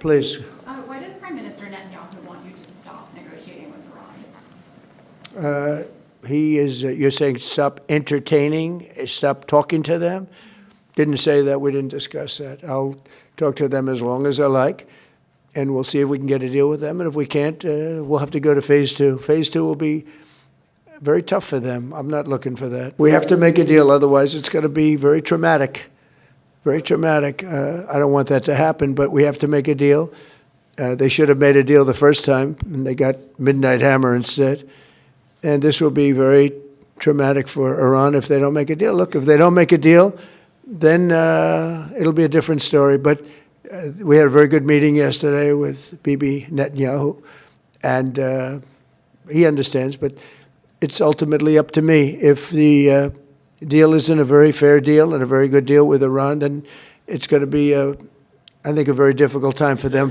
Please. Why does Prime Minister Netanyahu want you to stop negotiating with Iran? You're saying stop entertaining, stop talking to them? Didn't say that, we didn't discuss that. I'll talk to them as long as I like, and we'll see if we can get a deal with them. And if we can't, we'll have to go to phase 2. Phase 2 will be very tough for them. I'm not looking for that. We have to make a deal, otherwise it's going to be very traumatic. Very traumatic. I don't want that to happen, but we have to make a deal. They should have made a deal the first time, and they got Midnight Hammer instead. And this will be very traumatic for Iran if they don't make a deal. Look, if they don't make a deal, then it'll be a different story. But we had a very good meeting yesterday with Bibi Netanyahu, and he understands, but it's ultimately up to me. If the deal isn't a very fair deal and a very good deal with Iran, then it's going to be I think, a very difficult time for them.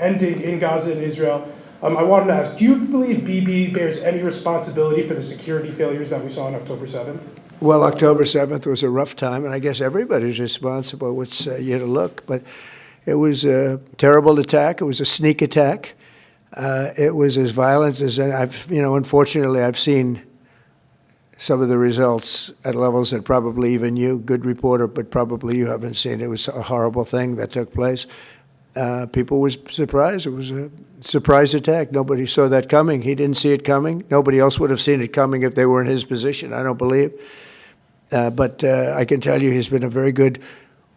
ending in Gaza and Israel, I wanted to ask, do you believe Bibi bears any responsibility for the security failures that we saw on October 7th? Well, October 7th was a rough time, and I guess everybody's responsible. It's yet to look, but it was a terrible attack. It was a sneak attack. It was as violent as unfortunately, I've seen some of the results at levels that probably even you, good reporter, but probably you haven't seen. It was a horrible thing that took place. People was surprised. It was a surprise attack. Nobody saw that coming. He didn't see it coming. Nobody else would have seen it coming if they were in his position, I don't believe. But I can tell you he's been a very good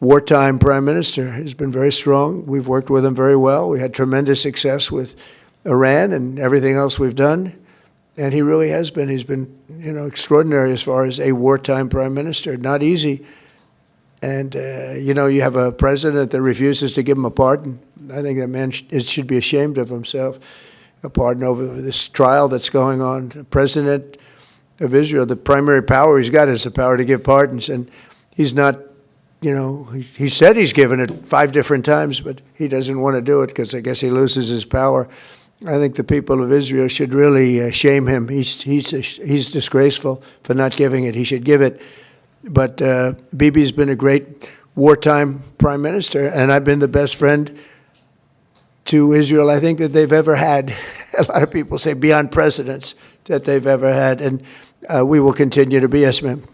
wartime prime minister. He's been very strong. We've worked with him very well. We had tremendous success with Iran and everything else we've done. And he really has been. He's been, extraordinary as far as a wartime prime minister. Not easy. And, you have a president that refuses to give him a pardon. I think that man should be ashamed of himself. A pardon over this trial that's going on. The president of Israel, the primary power he's got is the power to give pardons. And he's not, he said he's given it 5 different times, but he doesn't want to do it because I guess he loses his power. I think the people of Israel should really shame him. He's disgraceful for not giving it. He should give it. But Bibi's been a great wartime prime minister, and I've been the best friend to Israel I think that they've ever had. A lot of people say beyond presidents that they've ever had, and we will continue to be. Yes, ma'am.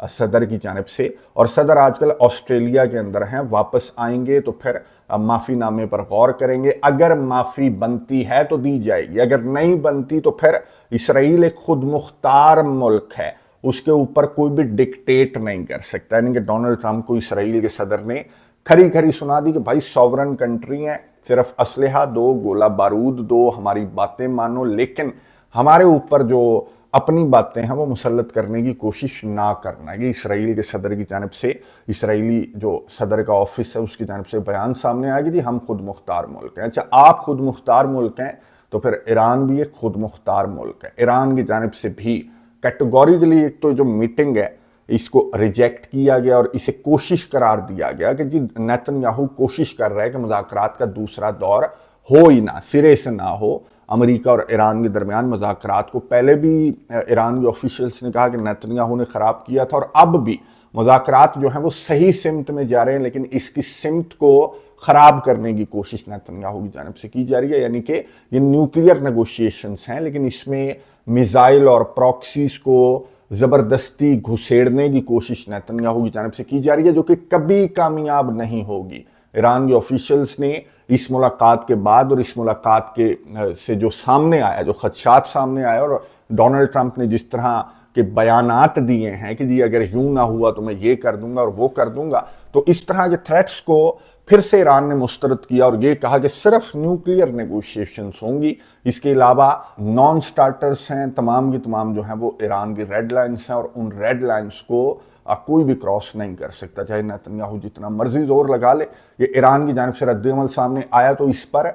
صدر کی جانب سے، اور صدر آج کل Australia کے اندر ہیں، واپس آئیں گے تو پھر معافی نامے پر غور کریں گے۔ اگر معافی بنتی ہے تو دی جائے گی، اگر نہیں بنتی تو پھر اسرائیل ایک خود مختار ملک ہے، اس کے اوپر کوئی بھی ڈکٹیٹ نہیں کر سکتا۔ یعنی کہ ڈونلڈ ٹرمپ کو اسرائیل کے صدر نے کھری کھری سنا دی کہ بھائی سوورن کنٹری ہیں، صرف اسلحہ دو، گولہ بارود دو، ہماری باتیں مانو، لیکن ہمارے اوپر جو اپنی باتیں ہیں وہ مسلط کرنے کی کوشش نہ کرنا۔ یہ اسرائیل کے صدر کی جانب سے، اسرائیلی جو صدر کا آفس ہے اس کی جانب سے بیان سامنے آیا کہ جی ہم خود مختار ملک ہیں۔ اچھا، آپ خود مختار ملک ہیں تو پھر ایران بھی ایک خود مختار ملک ہے۔ ایران کی جانب سے بھی کیٹیگوریکلی ایک تو جو میٹنگ ہے اس کو ریجیکٹ کیا گیا اور اسے کوشش قرار دیا گیا کہ جی نیتن یاہو کوشش کر رہا ہے کہ مذاکرات کا دوسرا دور ہو ہی نہ، سرے سے نہ ہو۔ امریکہ اور ایران کے درمیان مذاکرات کو پہلے بھی ایران کے آفیشلز نے کہا کہ نیتن یاہو نے خراب کیا تھا، اور اب بھی مذاکرات جو ہیں وہ صحیح سمت میں جا رہے ہیں، لیکن اس کی سمت کو خراب کرنے کی کوشش نیتن یاہو کی جانب سے کی جا رہی ہے۔ یعنی کہ یہ نیوکلیئر نیگوشیشنز ہیں، لیکن اس میں میزائل اور پراکسیز کو زبردستی گھسیڑنے کی کوشش نیتن یاہو کی جانب سے کی جا رہی ہے، جو کہ کبھی کامیاب نہیں ہوگی۔ ایران کے آفیشلز نے اس ملاقات کے بعد اور اس ملاقات کے سے جو سامنے آیا، جو خدشات سامنے آیا، اور ڈونلڈ ٹرمپ نے جس طرح کے بیانات دیے ہیں کہ جی اگر یوں نہ ہوا تو میں یہ کر دوں گا اور وہ کر دوں گا، تو اس طرح کے تھریٹس کو پھر سے ایران نے مسترد کیا اور یہ کہا کہ صرف نیوکلیئر نیگوشیشنز ہوں گی، اس کے علاوہ نان سٹارٹرز ہیں، تمام کی تمام جو ہیں وہ ایران کی ریڈ لائنز ہیں، اور ان ریڈ لائنز کو کوئی بھی کراس نہیں کر سکتا، چاہے نیتن یاہو جتنا مرضی زور لگا لے۔ یہ ایران کی جانب سے رد عمل سامنے آیا تو اس پر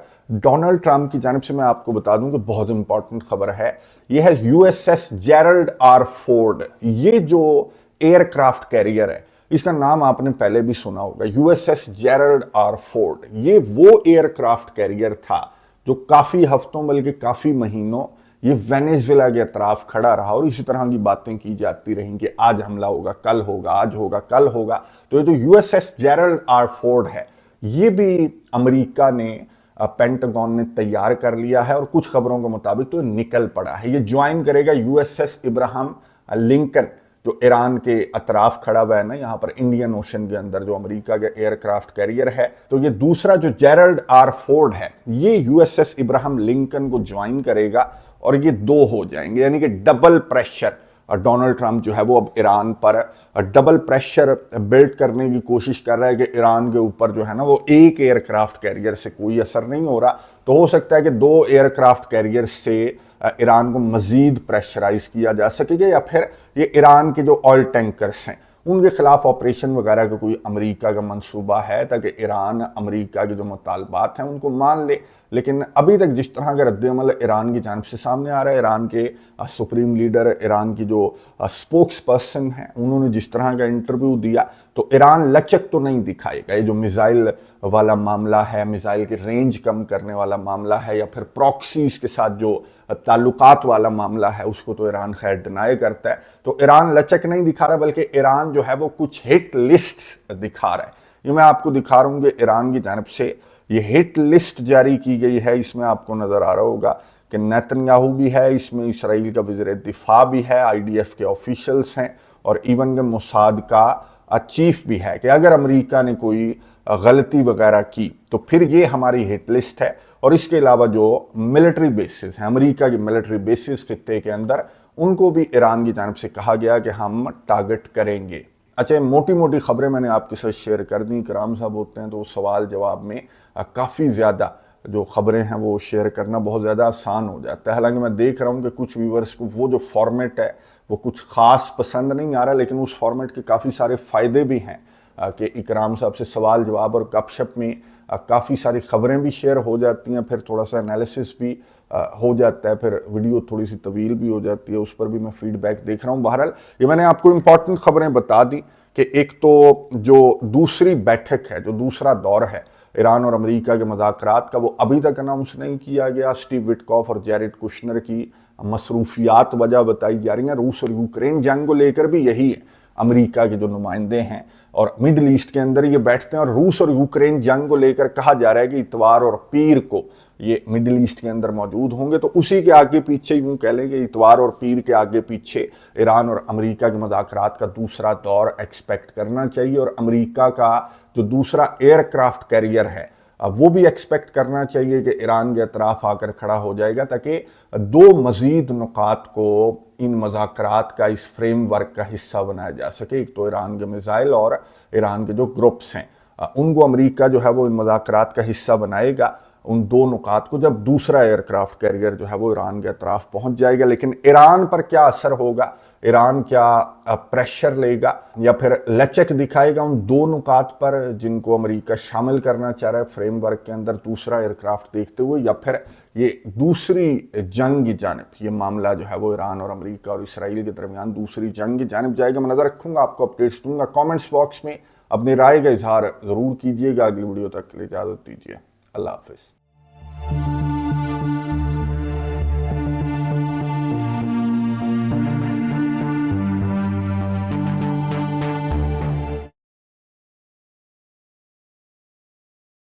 ڈونلڈ ٹرمپ کی جانب سے میں آپ کو بتا دوں کہ بہت امپورٹنٹ خبر ہے، یہ ہے U S S Gerald R Ford. یہ جو ایئر کرافٹ کیریئر ہے، اس کا نام آپ نے پہلے بھی سنا ہوگا، U S S Gerald R Ford. یہ وہ ایئر کرافٹ کیریئر تھا جو کافی ہفتوں بلکہ کافی مہینوں یہ وینیزویلا کے اطراف کھڑا رہا، اور اسی طرح کی باتیں کی جاتی رہیں کہ آج حملہ ہوگا، کل ہوگا، آج ہوگا، کل ہوگا۔ تو یہ جو U S S Gerald R Ford ہے، یہ بھی امریکہ نے، پینٹاگون نے تیار کر لیا ہے، اور کچھ خبروں کے مطابق تو نکل پڑا ہے۔ یہ جوائن کرے گا U S S Abraham Lincoln, جو ایران کے اطراف کھڑا ہوا ہے نا، یہاں پر انڈین اوشن کے اندر جو امریکہ کے ایئر کرافٹ کیریئر ہے۔ تو یہ دوسرا جو جیرلڈ آر فورڈ ہے، یہ you S S Abraham Lankan کو جوائن کرے گا، اور یہ دو ہو جائیں گے، یعنی کہ ڈبل پریشر۔ ڈونلڈ ٹرمپ جو ہے وہ اب ایران پر ڈبل پریشر بلڈ کرنے کی کوشش کر رہا ہے کہ ایران کے اوپر جو ہے نا وہ ایک ایئر کرافٹ کیریئر سے کوئی اثر نہیں ہو رہا، تو ہو سکتا ہے کہ دو ایئر کرافٹ کیریئر سے ایران کو مزید پریشرائز کیا جا سکے گا، یا پھر یہ ایران کے جو آئل ٹینکرز ہیں ان کے خلاف آپریشن وغیرہ کا کوئی امریکہ کا منصوبہ ہے تاکہ ایران امریکہ کے جو مطالبات ہیں ان کو مان لے۔ لیکن ابھی تک جس طرح کا رد عمل ایران کی جانب سے سامنے آ رہا ہے، ایران کے سپریم لیڈر، ایران کی جو سپوکس پرسن ہیں، انہوں نے جس طرح کا انٹرویو دیا تو ایران لچک تو نہیں دکھائے گا۔ یہ جو میزائل والا معاملہ ہے، میزائل کی رینج کم کرنے والا معاملہ ہے، یا پھر پراکسیز کے ساتھ جو تعلقات والا معاملہ ہے، اس کو تو ایران خیر ڈینائی کرتا ہے۔ تو ایران لچک نہیں دکھا رہا، بلکہ ایران جو ہے وہ کچھ ہٹ لسٹ دکھا رہا ہے۔ یہ میں آپ کو دکھا رہا ہوں کہ ایران کی جانب سے یہ ہٹ لسٹ جاری کی گئی ہے۔ اس میں آپ کو نظر آ رہا ہوگا کہ نیتن یاہو بھی ہے، اس میں اسرائیل کا وزیر دفاع بھی ہے، آئی ڈی ایف کے آفیشلز ہیں، اور ایون کہ موساد کا چیف بھی ہے کہ اگر امریکہ نے کوئی غلطی وغیرہ کی تو پھر یہ ہماری ہٹ لسٹ ہے۔ اور اس کے علاوہ جو ملٹری بیسز ہیں، امریکہ کی ملٹری بیسز خطے کے اندر، ان کو بھی ایران کی جانب سے کہا گیا کہ ہم ٹارگٹ کریں گے۔ اچھا، موٹی موٹی خبریں میں نے آپ کے ساتھ شیئر کر دیں۔ کرام صاحب ہوتے ہیں تو سوال جواب میں کافی زیادہ جو خبریں ہیں وہ شیئر کرنا بہت زیادہ آسان ہو جاتا ہے۔ حالانکہ میں دیکھ رہا ہوں کہ کچھ ویورز کو وہ جو فارمیٹ ہے وہ کچھ خاص پسند نہیں آ رہا، لیکن اس فارمیٹ کے کافی سارے فائدے بھی ہیں کہ اکرام صاحب سے سوال جواب اور گپ شپ میں کافی ساری خبریں بھی شیئر ہو جاتی ہیں، پھر تھوڑا سا انالیسس بھی ہو جاتا ہے، پھر ویڈیو تھوڑی سی طویل بھی ہو جاتی ہے، اس پر بھی میں فیڈ بیک دیکھ رہا ہوں۔ بہرحال یہ میں نے آپ کو امپورٹنٹ خبریں بتا دی کہ ایک تو جو دوسری بیٹھک ہے، جو دوسرا دور ہے ایران اور امریکہ کے مذاکرات کا، وہ ابھی تک اناؤنس نہیں کیا گیا۔ اسٹیو وٹکوف اور جیریڈ کشنر کی مصروفیات وجہ بتائی جا رہی ہیں۔ روس اور یوکرین جنگ کو لے کر بھی یہی ہے، امریکہ کے جو نمائندے ہیں اور مڈل ایسٹ کے اندر یہ بیٹھتے ہیں، اور روس اور یوکرین جنگ کو لے کر کہا جا رہا ہے کہ اتوار اور پیر کو یہ مڈل ایسٹ کے اندر موجود ہوں گے. تو اسی کے آگے پیچھے یوں کہہ لیں کہ اتوار اور پیر کے آگے پیچھے ایران اور امریکہ کے مذاکرات کا دوسرا دور ایکسپیکٹ کرنا چاہیے, اور امریکہ کا جو دوسرا ایئر کرافٹ کیریئر ہے وہ بھی ایکسپیکٹ کرنا چاہیے کہ ایران کے اطراف آ کر کھڑا ہو جائے گا, تاکہ دو مزید نکات کو ان مذاکرات کا اس فریم ورک کا حصہ بنایا جا سکے. ایک تو ایران کے میزائل اور ایران کے جو گروپس ہیں ان کو امریکہ جو ہے وہ ان مذاکرات کا حصہ بنائے گا, ان دو نکات کو, جب دوسرا ایئر کرافٹ کیریئر جو ہے وہ ایران کے اطراف پہنچ جائے گا. لیکن ایران پر کیا اثر ہوگا, ایران کیا پریشر لے گا یا پھر لچک دکھائے گا ان دو نکات پر جن کو امریکہ شامل کرنا چاہ رہا ہے فریم ورک کے اندر دوسرا ایئر کرافٹ دیکھتے ہوئے, یا پھر یہ دوسری جنگ کی جانب, یہ معاملہ جو ہے وہ ایران اور امریکہ اور اسرائیل کے درمیان دوسری جنگ کی جانب جائے گا. میں نظر رکھوں گا, آپ کو اپڈیٹس دوں گا. کامنٹس باکس میں اپنی رائے کا اظہار ضرور کیجیے گا. اگلی ویڈیو تک کے لیے اجازت دیجیے. اللہ حافظ.